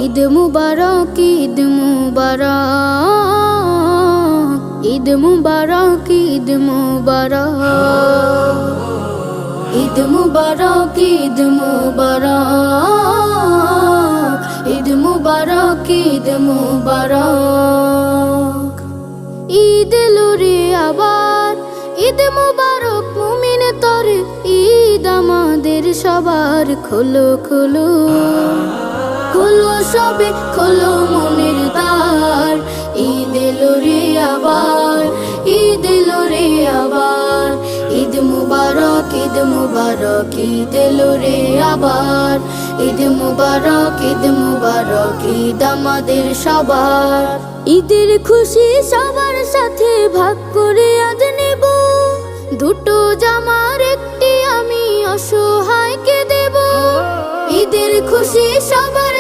ঈদ মুবারক, ঈদ মুবারক, ঈদ মুবারক, ঈদ মুবারক, ঈদ মুবারক, ঈদ মুবারক, ঈদ মুবারক, ঈদ মুবারক। ঈদ এলো রে আবার, ঈদ মুবারক মুমিন তরে, ঈদ আমাদের সবার। খোলো খোলো খোলো সবে খোলো মনের দ্বার, ঈদ এলো রে আবার, ঈদ এলো রে আবার। ঈদ মুবারক, ঈদ মুবারক, ঈদ এলো রে আবার। ঈদ মুবারক, ঈদ মুবারক, ঈদ আমাদের সবার। ঈদের খুশি সবার সাথে ভাগ করে আজ নেব, দুটো জামার একটি আমি অসহায়কে দেব। ঈদের খুশি সবার